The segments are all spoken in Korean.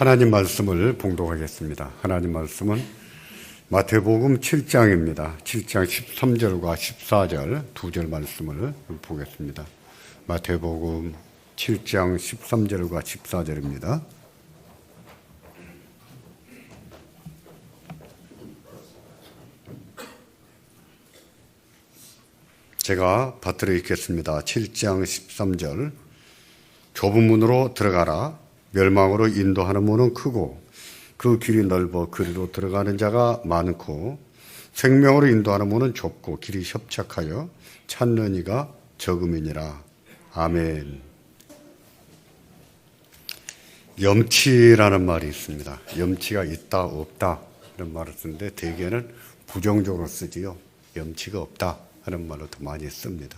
하나님 말씀을 봉독하겠습니다. 하나님 말씀은 마태복음 7장입니다. 7장 13절과 14절 두 절 말씀을 보겠습니다. 마태복음 7장 13절과 14절입니다. 제가 받들어 읽겠습니다. 7장 13절. 좁은 문으로 들어가라. 멸망으로 인도하는 문은 크고 그 길이 넓어 그리로 들어가는 자가 많고 생명으로 인도하는 문은 좁고 길이 협착하여 찾는 이가 적음이니라. 아멘. 염치라는 말이 있습니다. 염치가 있다 없다 이런 말을 쓰는데 대개는 부정적으로 쓰지요. 염치가 없다 하는 말로 더 많이 씁니다.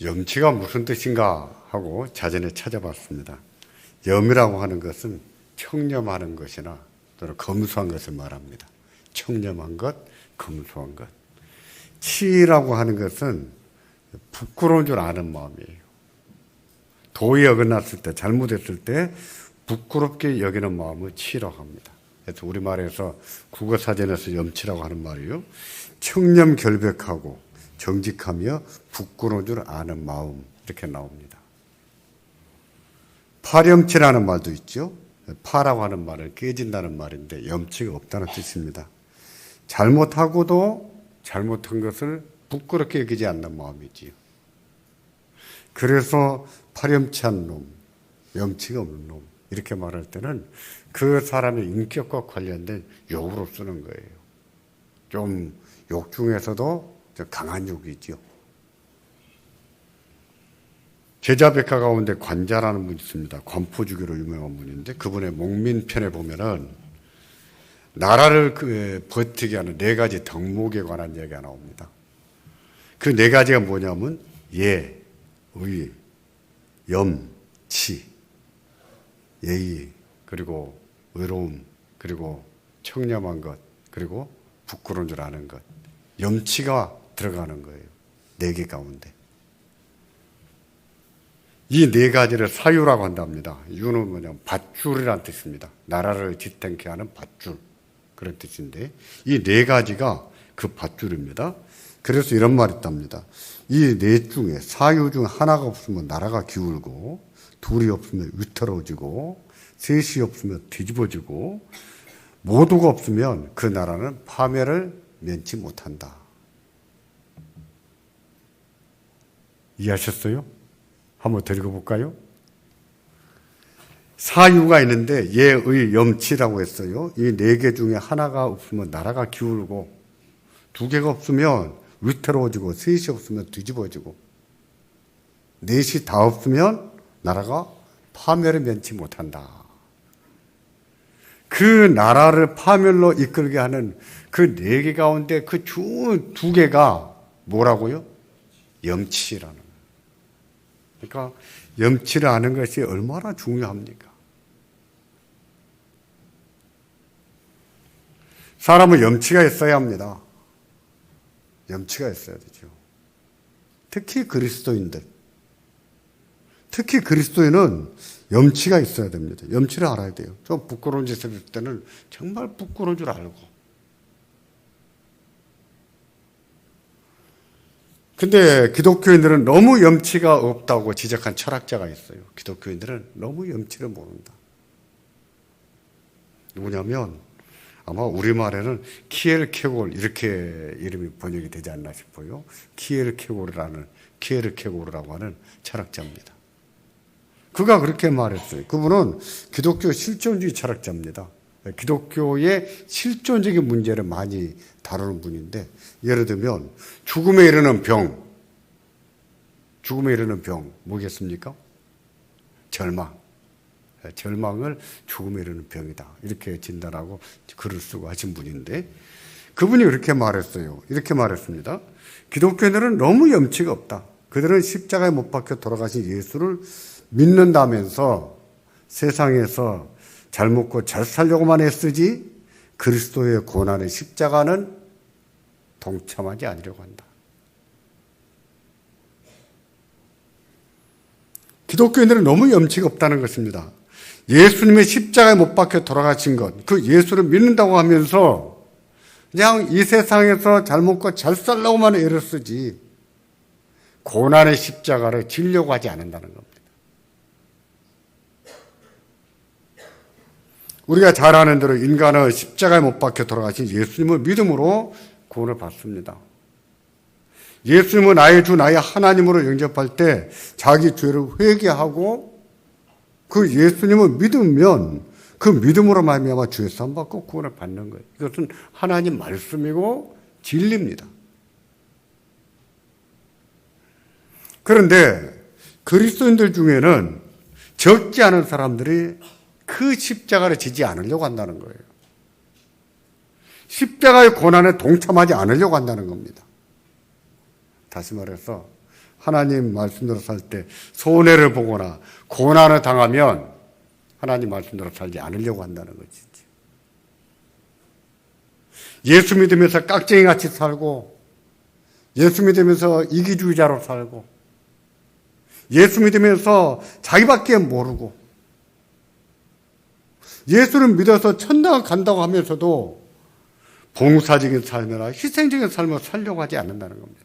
염치가 무슨 뜻인가 하고 자전에 찾아봤습니다. 염이라고 하는 것은 청렴하는 것이나 또는 검소한 것을 말합니다. 청렴한 것, 검소한 것. 치라고 하는 것은 부끄러운 줄 아는 마음이에요. 도에 어긋났을 때, 잘못했을 때 부끄럽게 여기는 마음을 치라고 합니다. 그래서 우리말에서 국어사전에서 염치라고 하는 말이요. 청렴결백하고 정직하며 부끄러운 줄 아는 마음 이렇게 나옵니다. 파렴치라는 말도 있죠. 파라고 하는 말은 깨진다는 말인데 염치가 없다는 뜻입니다. 잘못하고도 잘못한 것을 부끄럽게 여기지 않는 마음이지요. 그래서 파렴치한 놈, 염치가 없는 놈 이렇게 말할 때는 그 사람의 인격과 관련된 욕으로 쓰는 거예요. 좀 욕 중에서도 강한 욕이죠. 제자백화 가운데 관자라는 분이 있습니다. 관포주기로 유명한 분인데 그분의 목민편에 보면은 나라를 버티게 하는 네 가지 덕목에 관한 얘기가 나옵니다. 그 네 가지가 뭐냐면 예, 의, 염, 치, 예의, 그리고 의로움, 그리고 청렴한 것, 그리고 부끄러운 줄 아는 것. 염치가 들어가는 거예요. 네 개 가운데. 이 네 가지를 사유라고 한답니다. 유는 뭐냐면 밧줄이라는 뜻입니다. 나라를 지탱케 하는 밧줄. 그런 뜻인데 이 네 가지가 그 밧줄입니다. 그래서 이런 말이 있답니다. 이 네 중에 사유 중 하나가 없으면 나라가 기울고 둘이 없으면 위태로워지고 셋이 없으면 뒤집어지고 모두가 없으면 그 나라는 파멸을 면치 못한다. 이해하셨어요? 한번 더 읽어볼까요? 사유가 있는데 예의 염치라고 했어요. 이 네 개 중에 하나가 없으면 나라가 기울고 두 개가 없으면 위태로워지고 셋이 없으면 뒤집어지고 넷이 다 없으면 나라가 파멸을 면치 못한다. 그 나라를 파멸로 이끌게 하는 그 네 개 가운데 그 중 두 개가 뭐라고요? 염치라는 거예요. 그러니까 염치를 아는 것이 얼마나 중요합니까? 사람은 염치가 있어야 합니다. 염치가 있어야 되죠. 특히 그리스도인들. 특히 그리스도인은 염치가 있어야 됩니다. 염치를 알아야 돼요. 좀 부끄러운 짓을 할 때는 정말 부끄러운 줄 알고. 근데 기독교인들은 너무 염치가 없다고 지적한 철학자가 있어요. 기독교인들은 너무 염치를 모른다. 누구냐면 아마 우리말에는 키에르케고르 이렇게 이름이 번역이 되지 않나 싶어요. 키에르케고르라고 하는 철학자입니다. 그가 그렇게 말했어요. 그분은 기독교 실존주의 철학자입니다. 기독교의 실존적인 문제를 많이 다루는 분인데 예를 들면 죽음에 이르는 병 뭐겠습니까? 절망을 죽음에 이르는 병이다 이렇게 진단하고 글을 쓰고 하신 분인데 그분이 그렇게 말했어요. 이렇게 말했습니다. 기독교인들은 너무 염치가 없다. 그들은 십자가에 못 박혀 돌아가신 예수를 믿는다면서 세상에서 잘 먹고 잘 살려고만 애쓰지 그리스도의 고난의 십자가는 동참하지 않으려고 한다. 기독교인들은 너무 염치가 없다는 것입니다. 예수님의 십자가에 못 박혀 돌아가신 것, 그 예수를 믿는다고 하면서 그냥 이 세상에서 잘 먹고 잘 살라고만 애를 쓰지 고난의 십자가를 지려고 하지 않는다는 겁니다. 우리가 잘 아는 대로 인간은 십자가에 못 박혀 돌아가신 예수님을 믿음으로 구원을 받습니다. 예수님은 나의 주, 나의 하나님으로 영접할 때 자기 죄를 회개하고 그 예수님을 믿으면 그 믿음으로 말미암아 죄 사함 받고 구원을 받는 거예요. 이것은 하나님 말씀이고 진리입니다. 그런데 그리스도인들 중에는 적지 않은 사람들이 그 십자가를 지지 않으려고 한다는 거예요. 십자가의 고난에 동참하지 않으려고 한다는 겁니다. 다시 말해서 하나님 말씀대로 살 때 손해를 보거나 고난을 당하면 하나님 말씀대로 살지 않으려고 한다는 것이지. 예수 믿으면서 깍쟁이같이 살고 예수 믿으면서 이기주의자로 살고 예수 믿으면서 자기밖에 모르고 예수를 믿어서 천당 간다고 하면서도 봉사적인 삶이나 희생적인 삶을 살려고 하지 않는다는 겁니다.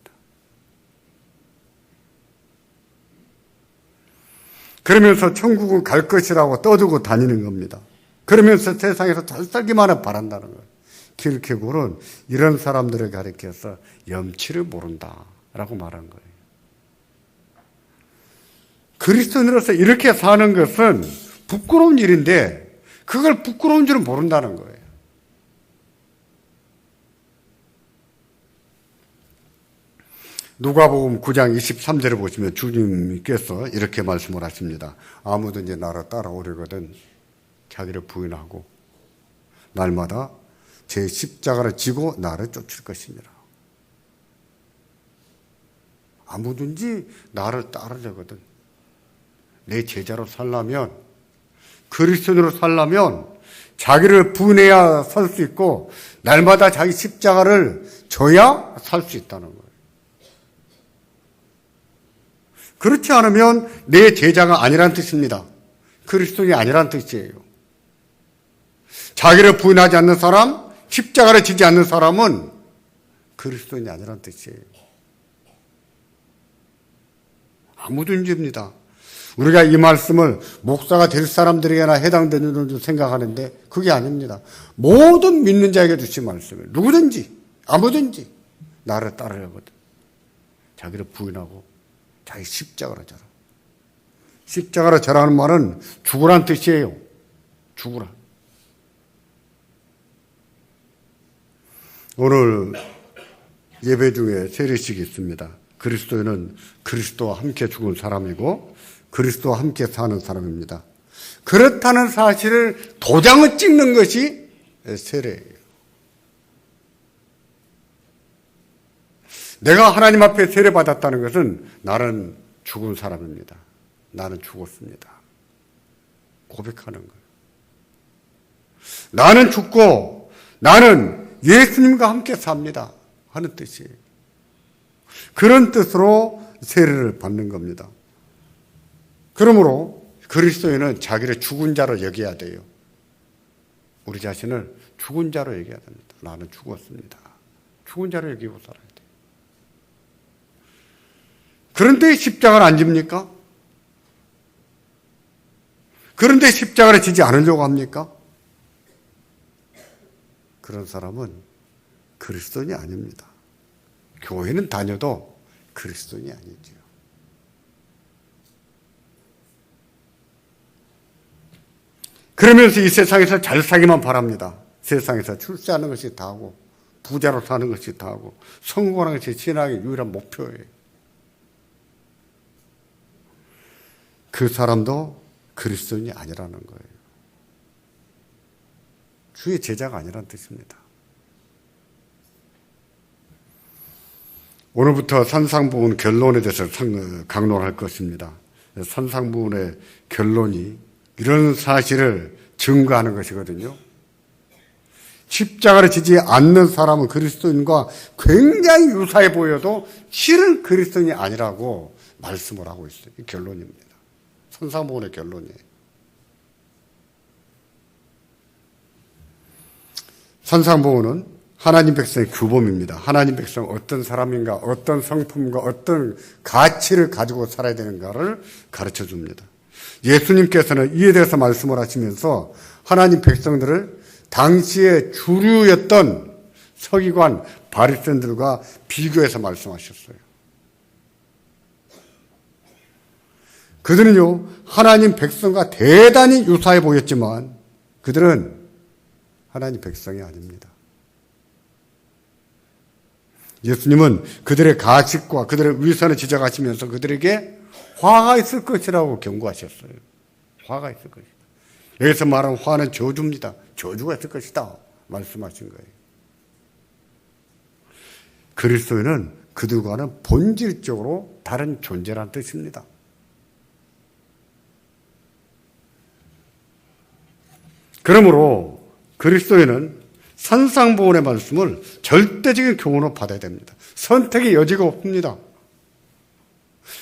그러면서 천국은 갈 것이라고 떠들고 다니는 겁니다. 그러면서 세상에서 잘 살기만을 바란다는 거예요. 키르케고르는 이런 사람들을 가리켜서 염치를 모른다라고 말한 거예요. 그리스도인으로서 이렇게 사는 것은 부끄러운 일인데 그걸 부끄러운 줄은 모른다는 거예요. 누가복음 9장 23절을 보시면 주님께서 이렇게 말씀을 하십니다. 아무든지 나를 따라오려거든 자기를 부인하고 날마다 제 십자가를 지고 나를 쫓을 것이니라. 아무든지 나를 따르려거든 내 제자로 살려면 그리스도인으로 살려면 자기를 부인해야 살 수 있고 날마다 자기 십자가를 져야 살 수 있다는 거예요. 그렇지 않으면 내 제자가 아니란 뜻입니다. 그리스도인이 아니란 뜻이에요. 자기를 부인하지 않는 사람, 십자가를 지지 않는 사람은 그리스도인이 아니란 뜻이에요. 아무든지입니다. 우리가 이 말씀을 목사가 될 사람들에게나 해당되는 줄 생각하는데 그게 아닙니다. 모든 믿는 자에게 주신 말씀이에요. 누구든지 아무든지 나를 따르려거든 자기를 부인하고 자기 십자가를 져라. 십자가를 져라는 말은 죽으란 뜻이에요. 죽으라. 오늘 예배 중에 세례식이 있습니다. 그리스도인은 그리스도와 함께 죽은 사람이고 그리스도와 함께 사는 사람입니다. 그렇다는 사실을 도장을 찍는 것이 세례예요. 내가 하나님 앞에 세례받았다는 것은 나는 죽은 사람입니다. 나는 죽었습니다. 고백하는 거예요. 나는 죽고 나는 예수님과 함께 삽니다 하는 뜻이에요. 그런 뜻으로 세례를 받는 겁니다. 그러므로 그리스도인은 자기를 죽은 자로 여겨야 돼요. 우리 자신을 죽은 자로 여겨야 됩니다. 나는 죽었습니다. 죽은 자로 여기고 살아야 돼요. 그런데 십자가를 안 집니까? 그런데 십자가를 지지 않으려고 합니까? 그런 사람은 그리스도인이 아닙니다. 교회는 다녀도 그리스도인이 아니죠. 그러면서 이 세상에서 잘 살기만 바랍니다. 세상에서 출세하는 것이 다하고 부자로 사는 것이 다하고 성공하는 것이 신앙의 유일한 목표예요. 그 사람도 그리스도인이 아니라는 거예요. 주의 제자가 아니라는 뜻입니다. 오늘부터 산상부훈 결론에 대해서 강론할 것입니다. 산상부훈의 결론이 이런 사실을 증거하는 것이거든요. 십자가를 지지 않는 사람은 그리스도인과 굉장히 유사해 보여도 실은 그리스도인이 아니라고 말씀을 하고 있어요. 이 결론입니다. 산상부훈의 결론이에요. 산상보호는 하나님 백성의 규범입니다. 하나님 백성 어떤 사람인가, 어떤 성품과 어떤 가치를 가지고 살아야 되는가를 가르쳐 줍니다. 예수님께서는 이에 대해서 말씀을 하시면서 하나님 백성들을 당시의 주류였던 서기관, 바리새인들과 비교해서 말씀하셨어요. 그들은요, 하나님 백성과 대단히 유사해 보였지만 그들은 하나님 백성이 아닙니다. 예수님은 그들의 가식과 그들의 위선을 지적하시면서 그들에게 화가 있을 것이라고 경고하셨어요. 화가 있을 것이다. 여기서 말하는 화는 저주입니다. 저주가 있을 것이다 말씀하신 거예요. 그리스도인은 그들과는 본질적으로 다른 존재라는 뜻입니다. 그러므로 그리스도인은 산상보훈의 말씀을 절대적인 교훈으로 받아야 됩니다. 선택의 여지가 없습니다.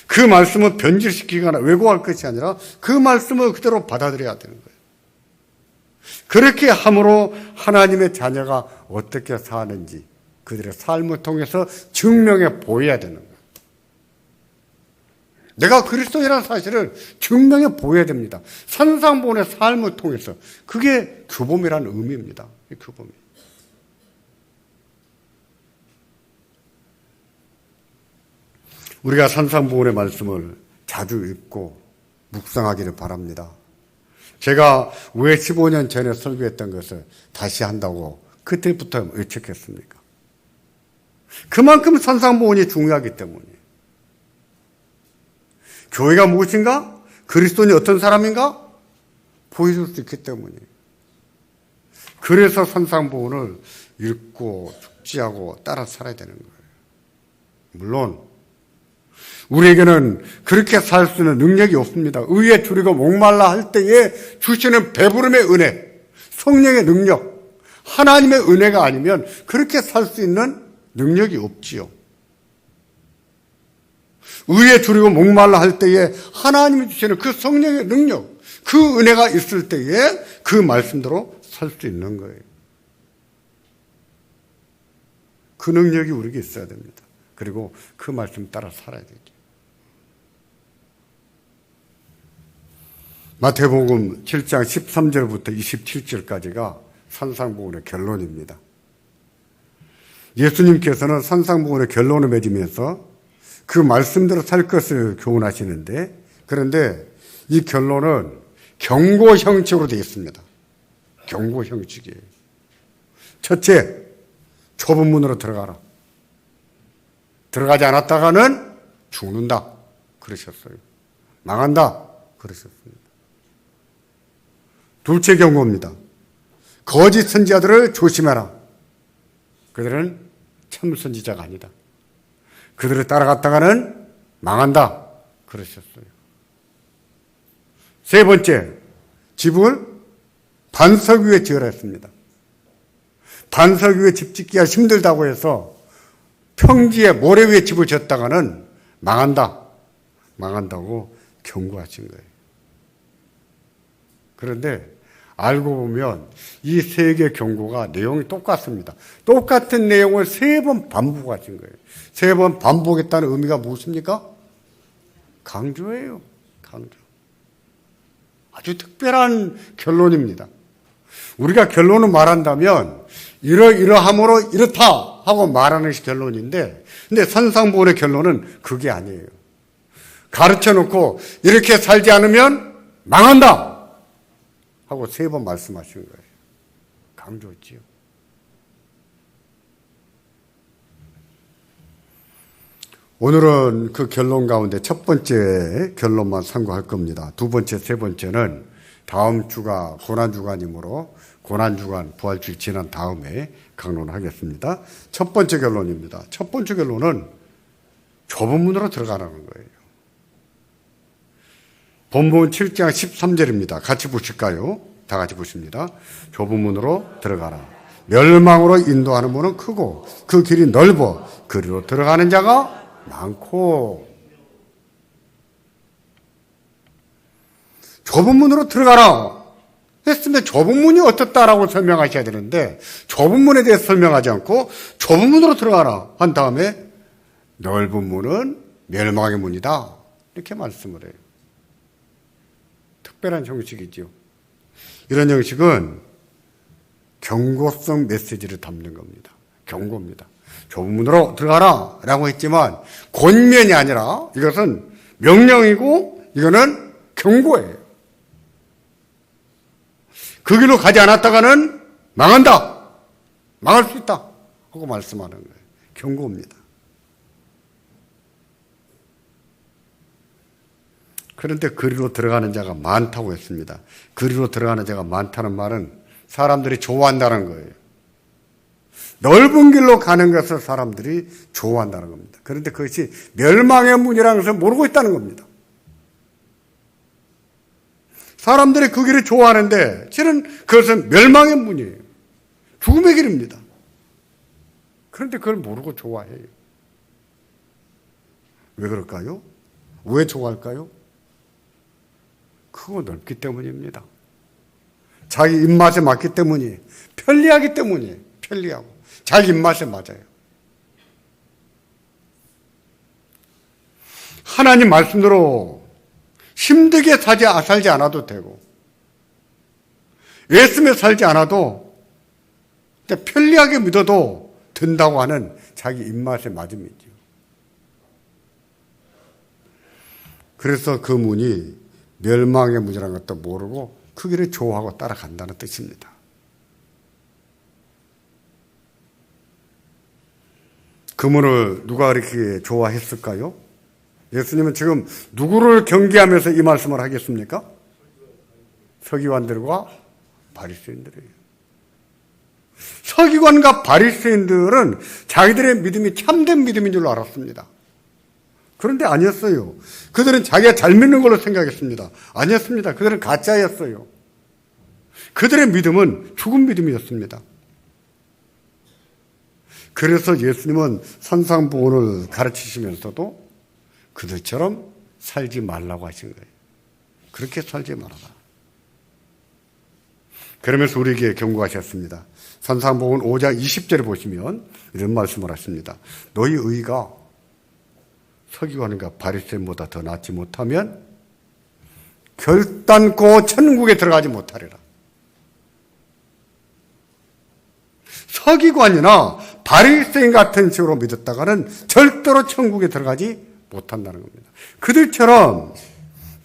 그 말씀을 변질시키거나 왜곡할 것이 아니라 그 말씀을 그대로 받아들여야 되는 거예요. 그렇게 함으로 하나님의 자녀가 어떻게 사는지 그들의 삶을 통해서 증명해 보여야 되는 거예요. 내가 그리스도인이라는 사실을 증명해 보여야 됩니다. 산상보훈의 삶을 통해서. 그게 규범이라는 의미입니다. 규범이. 우리가 산상보훈의 말씀을 자주 읽고 묵상하기를 바랍니다. 제가 왜 15년 전에 설교했던 것을 다시 한다고 그때부터 외쳤겠습니까? 그만큼 산상보훈이 중요하기 때문이에요. 교회가 무엇인가? 그리스도인이 어떤 사람인가? 보여줄 수 있기 때문이에요. 그래서 산상보훈을 읽고 숙지하고 따라 살아야 되는 거예요. 물론 우리에게는 그렇게 살 수 있는 능력이 없습니다. 의에 줄이고 목말라 할 때에 주시는 배부름의 은혜, 성령의 능력, 하나님의 은혜가 아니면 그렇게 살 수 있는 능력이 없지요. 의에 줄이고 목말라 할 때에 하나님이 주시는 그 성령의 능력, 그 은혜가 있을 때에 그 말씀대로 살 수 있는 거예요. 그 능력이 우리에게 있어야 됩니다. 그리고 그 말씀 따라 살아야 되죠. 마태복음 7장 13절부터 27절까지가 산상보훈의 결론입니다. 예수님께서는 산상보훈의 결론을 맺으면서 그 말씀대로 살 것을 교훈하시는데, 그런데 이 결론은 경고 형식으로 되어 있습니다. 경고 형식이에요. 첫째, 좁은 문으로 들어가라. 들어가지 않았다가는 죽는다. 그러셨어요. 망한다. 그러셨습니다. 둘째 경고입니다. 거짓 선지자들을 조심해라. 그들은 참 선지자가 아니다. 그들을 따라갔다가는 망한다. 그러셨어요. 세 번째, 집을 반석 위에 지으라 했습니다. 반석 위에 집 짓기가 힘들다고 해서 평지에 모래 위에 집을 지었다가는 망한다. 망한다고 경고하신 거예요. 그런데 알고 보면 이 세 개의 경고가 내용이 똑같습니다. 똑같은 내용을 3번 반복하신 거예요. 3번 반복했다는 의미가 무엇입니까? 강조예요. 강조. 아주 특별한 결론입니다. 우리가 결론을 말한다면 이러이러함으로 이렇다 하고 말하는 것이 결론인데, 근데 산상보훈의 결론은 그게 아니에요. 가르쳐 놓고 이렇게 살지 않으면 망한다 하고 3번 말씀하신 거예요. 강조했지요. 오늘은 그 결론 가운데 첫 번째 결론만 상고할 겁니다. 두 번째, 세 번째는 다음 주가 고난주간이므로 고난주간 부활주일 지난 다음에 강론하겠습니다. 첫 번째 결론입니다. 첫 번째 결론은 좁은 문으로 들어가라는 거예요. 본문 7장 13절입니다. 같이 보실까요? 다 같이 보십니다. 좁은 문으로 들어가라. 멸망으로 인도하는 문은 크고 그 길이 넓어 그리로 들어가는 자가 많고. 좁은 문으로 들어가라. 했으면 좁은 문이 어떻다라고 설명하셔야 되는데 좁은 문에 대해서 설명하지 않고 좁은 문으로 들어가라 한 다음에 넓은 문은 멸망의 문이다 이렇게 말씀을 해요. 특별한 형식이죠. 이런 형식은 경고성 메시지를 담는 겁니다. 경고입니다. 좁은 문으로 들어가라 라고 했지만 권면이 아니라 이것은 명령이고 이거는 경고예요. 그 길로 가지 않았다가는 망한다. 망할 수 있다. 하고 말씀하는 거예요. 경고입니다. 그런데 그리로 들어가는 자가 많다고 했습니다. 그리로 들어가는 자가 많다는 말은 사람들이 좋아한다는 거예요. 넓은 길로 가는 것을 사람들이 좋아한다는 겁니다. 그런데 그것이 멸망의 문이라는 것을 모르고 있다는 겁니다. 사람들이 그 길을 좋아하는데 실은 그것은 멸망의 문이에요. 죽음의 길입니다. 그런데 그걸 모르고 좋아해요. 왜 그럴까요? 왜 좋아할까요? 크고 넓기 때문입니다. 자기 입맛에 맞기 때문이에요. 편리하기 때문이에요. 편리하고. 자기 입맛에 맞아요. 하나님 말씀대로 힘들게 살지 않아도 되고 애쓰며 살지 않아도 편리하게 믿어도 된다고 하는 자기 입맛에 맞음이죠. 그래서 그 문이 멸망의 문이라는 것도 모르고 그 길을 좋아하고 따라간다는 뜻입니다. 그 문을 누가 그렇게 좋아했을까요? 예수님은 지금 누구를 경계하면서 이 말씀을 하겠습니까? 서기관들과 바리새인들이에요. 서기관과 바리새인들은 자기들의 믿음이 참된 믿음인 줄 알았습니다. 그런데 아니었어요. 그들은 자기가 잘 믿는 걸로 생각했습니다. 아니었습니다. 그들은 가짜였어요. 그들의 믿음은 죽은 믿음이었습니다. 그래서 예수님은 산상보훈을 가르치시면서도 그들처럼 살지 말라고 하신 거예요. 그렇게 살지 말아라. 그러면서 우리에게 경고하셨습니다. 산상보훈 5장 20절에 보시면 이런 말씀을 하십니다. 너희 의가 서기관과 바리새인보다 더 낫지 못하면 결단코 천국에 들어가지 못하리라. 서기관이나 바리새인 같은 식으로 믿었다가는 절대로 천국에 들어가지 못한다는 겁니다. 그들처럼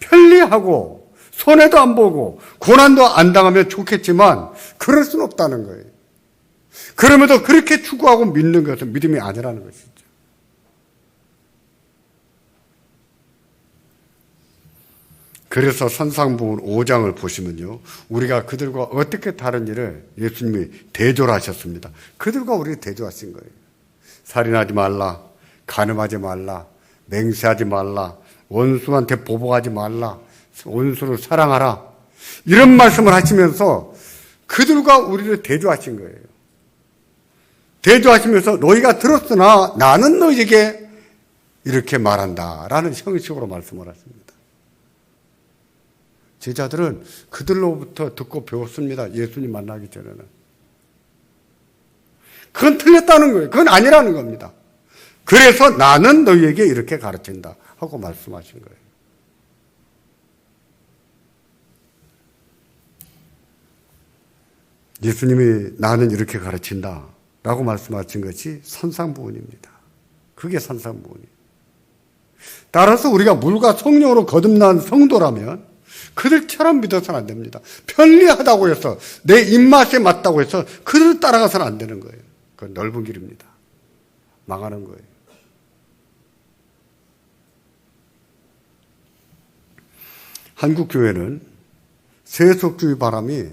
편리하고 손해도 안 보고 고난도 안 당하면 좋겠지만 그럴 수는 없다는 거예요. 그럼에도 그렇게 추구하고 믿는 것은 믿음이 아니라는 것이죠. 그래서 산상보훈 5장을 보시면요. 우리가 그들과 어떻게 다른 일을 예수님이 대조를 하셨습니다. 그들과 우리를 대조하신 거예요. 살인하지 말라, 간음하지 말라, 맹세하지 말라, 원수한테 보복하지 말라, 원수를 사랑하라. 이런 말씀을 하시면서 그들과 우리를 대조하신 거예요. 대조하시면서 너희가 들었으나 나는 너희에게 이렇게 말한다라는 형식으로 말씀을 하십니다. 제자들은 그들로부터 듣고 배웠습니다. 예수님 만나기 전에는. 그건 틀렸다는 거예요. 그건 아니라는 겁니다. 그래서 나는 너희에게 이렇게 가르친다 하고 말씀하신 거예요. 예수님이 나는 이렇게 가르친다 라고 말씀하신 것이 산상보훈입니다. 그게 산상보훈이에요. 따라서 우리가 물과 성령으로 거듭난 성도라면 그들처럼 믿어서는 안 됩니다. 편리하다고 해서 내 입맛에 맞다고 해서 그들을 따라가서는 안 되는 거예요. 그건 넓은 길입니다. 망하는 거예요. 한국 교회는 세속주의 바람이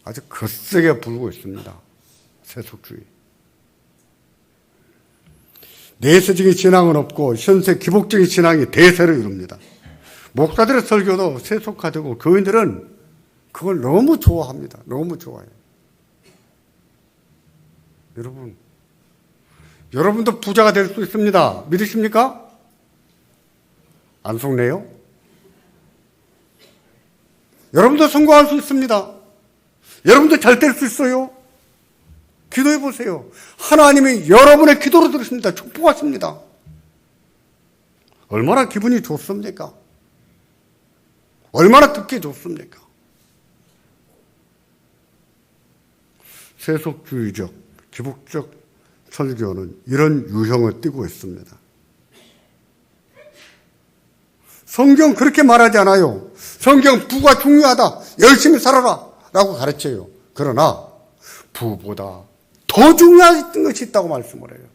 아주 거세게 불고 있습니다. 세속주의. 내세적인 신앙은 없고 현세 기복적인 신앙이 대세를 이룹니다. 목사들의 설교도 세속화되고 교인들은 그걸 너무 좋아합니다. 너무 좋아해요. 여러분도 부자가 될 수 있습니다. 믿으십니까? 안 속네요? 여러분도 성공할 수 있습니다. 여러분도 잘 될 수 있어요. 기도해 보세요. 하나님이 여러분의 기도를 들으십니다. 축복하십니다. 얼마나 기분이 좋습니까? 얼마나 듣기 좋습니까? 세속주의적, 기복적 설교는 이런 유형을 띠고 있습니다. 성경 그렇게 말하지 않아요. 성경 부가 중요하다. 열심히 살아라. 라고 가르쳐요. 그러나 부보다 더 중요한 것이 있다고 말씀을 해요.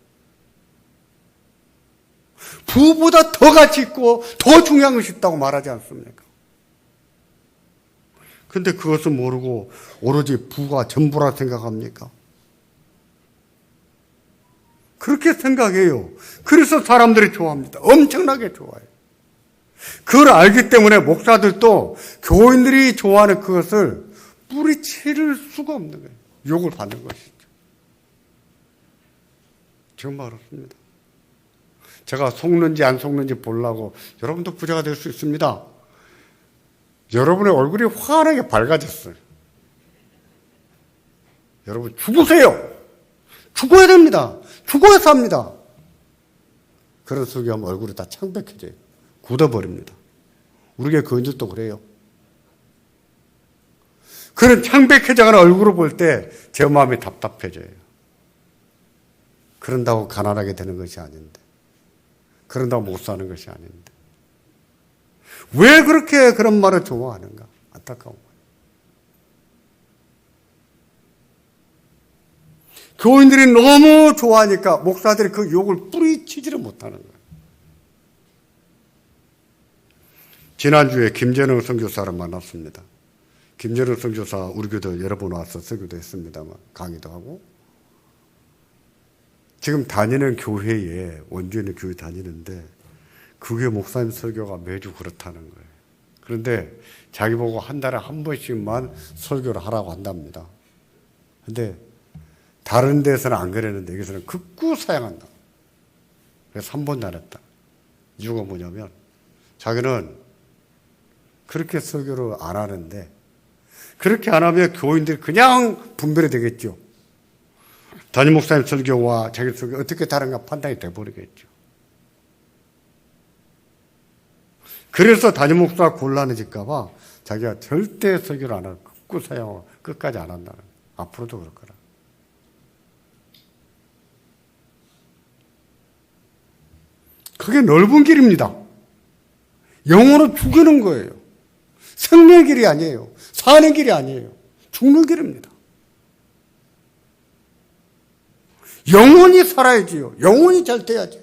부보다 더 가치 있고 더 중요한 것이 있다고 말하지 않습니까? 근데 그것을 모르고 오로지 부가 전부라 생각합니까? 그렇게 생각해요. 그래서 사람들이 좋아합니다. 엄청나게 좋아해요. 그걸 알기 때문에 목사들도 교인들이 좋아하는 그것을 뿌리칠 수가 없는 거예요. 욕을 받는 것이죠. 정말 어렵습니다. 제가 속는지 안 속는지 보려고 여러분도 부자가 될 수 있습니다. 여러분의 얼굴이 환하게 밝아졌어요. 여러분 죽으세요. 죽어야 됩니다. 죽어야 삽니다. 그런 소리하면 얼굴이 다 창백해져요. 굳어버립니다. 우리 교회 교인들도 그래요. 그런 창백해져가는 얼굴을 볼 때 제 마음이 답답해져요. 그런다고 가난하게 되는 것이 아닌데, 그런다고 못 사는 것이 아닌데, 왜 그렇게 그런 말을 좋아하는가? 안타까운 거예요. 교인들이 너무 좋아하니까 목사들이 그 욕을 뿌리치지를 못하는 거예요. 지난주에 김재능 선교사를 만났습니다. 김재능 선교사 우리 교도 여러 번 와서 설교도 했습니다만 강의도 하고 지금 다니는 교회에 원주에 있는 교회 다니는데 그 교회 목사님 설교가 매주 그렇다는 거예요. 그런데 자기 보고 한 달에 한 번씩만 설교를 하라고 한답니다. 그런데 다른 데서는 안 그랬는데 여기서는 극구 사양한다. 그래서 한 번도 안 했다. 이유가 뭐냐면 자기는 그렇게 설교를 안 하는데 그렇게 안 하면 교인들이 그냥 분별이 되겠죠. 담임 목사님 설교와 자기 설교 어떻게 다른가 판단이 돼버리겠죠. 그래서 담임 목사가 곤란해질까 봐 자기가 절대 설교를 안 하고 극구 사양하고 끝까지 안 한다는 거예요. 앞으로도 그럴 거라. 그게 넓은 길입니다. 영혼을 죽이는 거예요. 생명의 길이 아니에요. 사는 길이 아니에요. 죽는 길입니다. 영혼이 살아야지요. 영혼이 잘 돼야죠.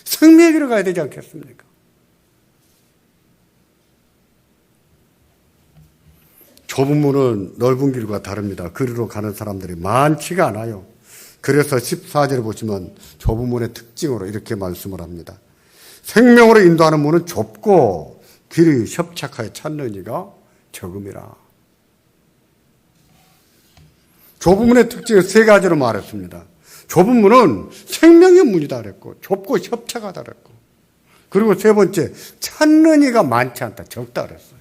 생명의 길을 가야 되지 않겠습니까? 좁은 문은 넓은 길과 다릅니다. 그리로 가는 사람들이 많지가 않아요. 그래서 14절에 보시면 좁은 문의 특징으로 이렇게 말씀을 합니다. 생명으로 인도하는 문은 좁고 길이 협착하여 찾는 이가 적음이라. 좁은 문의 특징을 세 가지로 말했습니다. 좁은 문은 생명의 문이다 그랬고 좁고 협착하다 그랬고 그리고 세 번째 찾는 이가 많지 않다 적다 그랬어요.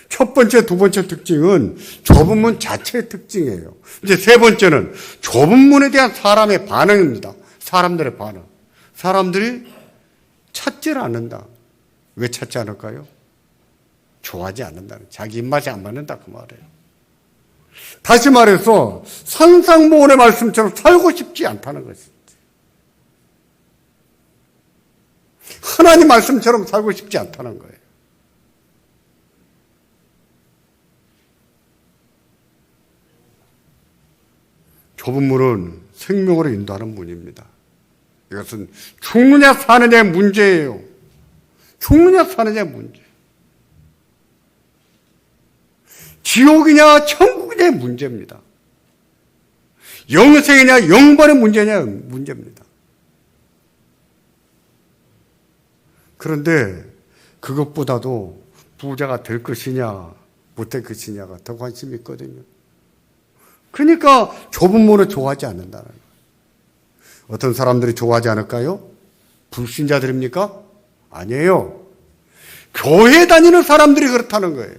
첫 번째, 두 번째 특징은 좁은 문 자체의 특징이에요. 이제 세 번째는 좁은 문에 대한 사람의 반응입니다. 사람들의 반응. 사람들이 찾지를 않는다. 왜 찾지 않을까요? 좋아하지 않는다는, 자기 입맛이 안 맞는다 그 말이에요. 다시 말해서 산상보훈의 말씀처럼 살고 싶지 않다는 것이지. 하나님 말씀처럼 살고 싶지 않다는 거예요. 좁은 문은 생명으로 인도하는 문입니다. 이것은 죽느냐 사느냐의 문제예요. 죽느냐 사느냐의 문제. 지옥이냐 천국이냐의 문제입니다. 영생이냐 영벌의 문제냐 문제입니다. 그런데 그것보다도 부자가 될 것이냐 못될 것이냐가 더 관심이 있거든요. 그러니까 좁은 문을 좋아하지 않는다는 거예요. 어떤 사람들이 좋아하지 않을까요? 불신자들입니까? 아니에요. 교회 다니는 사람들이 그렇다는 거예요.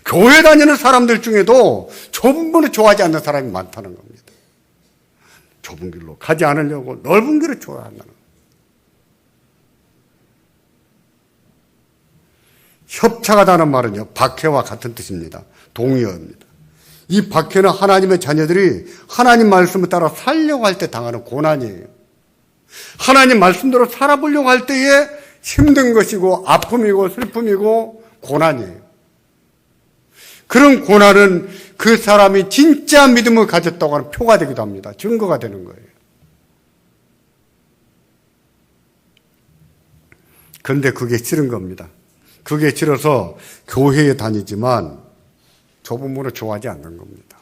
교회 다니는 사람들 중에도 좁은 문을 좋아하지 않는 사람이 많다는 겁니다. 좁은 길로 가지 않으려고 넓은 길을 좋아한다는 겁니다. 협착하다는 말은요, 박해와 같은 뜻입니다. 동의어입니다. 이 박해는 하나님의 자녀들이 하나님 말씀을 따라 살려고 할 때 당하는 고난이에요. 하나님 말씀대로 살아보려고 할 때에 힘든 것이고 아픔이고 슬픔이고 고난이에요. 그런 고난은 그 사람이 진짜 믿음을 가졌다고 하는 표가 되기도 합니다. 증거가 되는 거예요. 그런데 그게 싫은 겁니다. 그게 싫어서 교회에 다니지만 좁은 문을 좋아하지 않는 겁니다.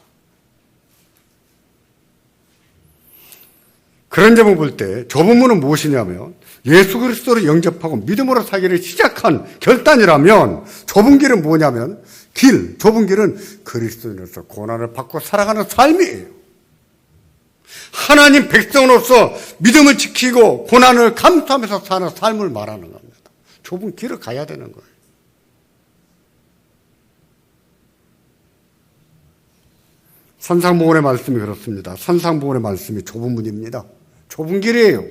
그런 점을 볼 때 좁은 문은 무엇이냐면 예수 그리스도를 영접하고 믿음으로 살기를 시작한 결단이라면 좁은 길은 뭐냐면 좁은 길은 그리스도인으로서 고난을 받고 살아가는 삶이에요. 하나님 백성으로서 믿음을 지키고 고난을 감수하면서 사는 삶을 말하는 겁니다. 좁은 길을 가야 되는 거예요. 산상보훈의 말씀이 그렇습니다. 산상보훈의 말씀이 좁은 문입니다. 좁은 길이에요.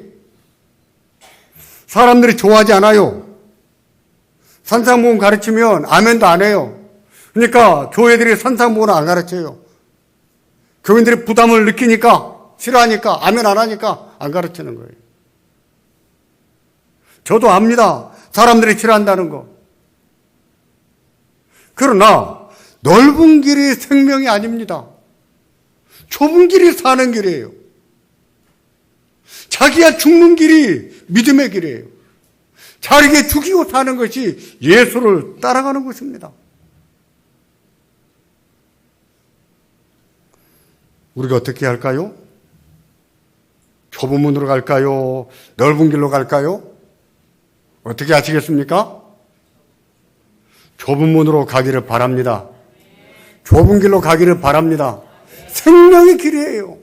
사람들이 좋아하지 않아요. 산상보훈 가르치면 아멘도 안 해요. 그러니까 교회들이 산상보훈을 안 가르쳐요. 교인들이 부담을 느끼니까, 싫어하니까, 아멘 안 하니까 안 가르치는 거예요. 저도 압니다. 사람들이 싫어한다는 거. 그러나 넓은 길이 생명이 아닙니다. 좁은 길이 사는 길이에요. 자기가 죽는 길이 믿음의 길이에요. 자기가 죽이고 사는 것이 예수를 따라가는 것입니다. 우리가 어떻게 할까요? 좁은 문으로 갈까요? 넓은 길로 갈까요? 어떻게 하시겠습니까? 좁은 문으로 가기를 바랍니다. 좁은 길로 가기를 바랍니다. 생명의 길이에요.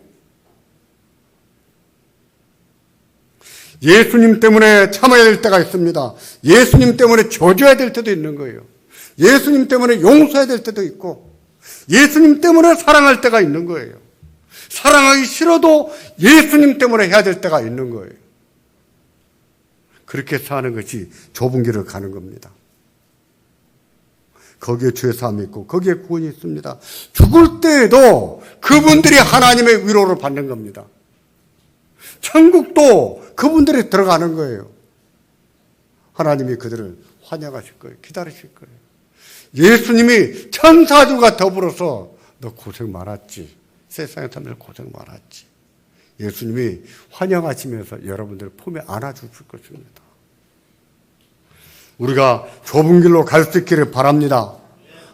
예수님 때문에 참아야 될 때가 있습니다. 예수님 때문에 져줘야 될 때도 있는 거예요. 예수님 때문에 용서해야 될 때도 있고 예수님 때문에 사랑할 때가 있는 거예요. 사랑하기 싫어도 예수님 때문에 해야 될 때가 있는 거예요. 그렇게 사는 것이 좁은 길을 가는 겁니다. 거기에 주의 삶이 있고 거기에 구원이 있습니다. 죽을 때에도 그분들이 하나님의 위로를 받는 겁니다. 천국도 그분들이 들어가는 거예요. 하나님이 그들을 환영하실 거예요. 기다리실 거예요. 예수님이 천사들과 더불어서 너 고생 많았지. 세상에 살면서 고생 많았지. 예수님이 환영하시면서 여러분들을 품에 안아주실 것입니다. 우리가 좁은 길로 갈 수 있기를 바랍니다.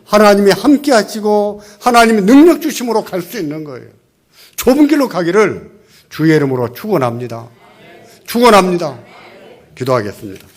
하나님이 함께 하시고 하나님이 능력 주심으로 갈 수 있는 거예요. 좁은 길로 가기를 주의 이름으로 축원합니다. 축원합니다. 기도하겠습니다.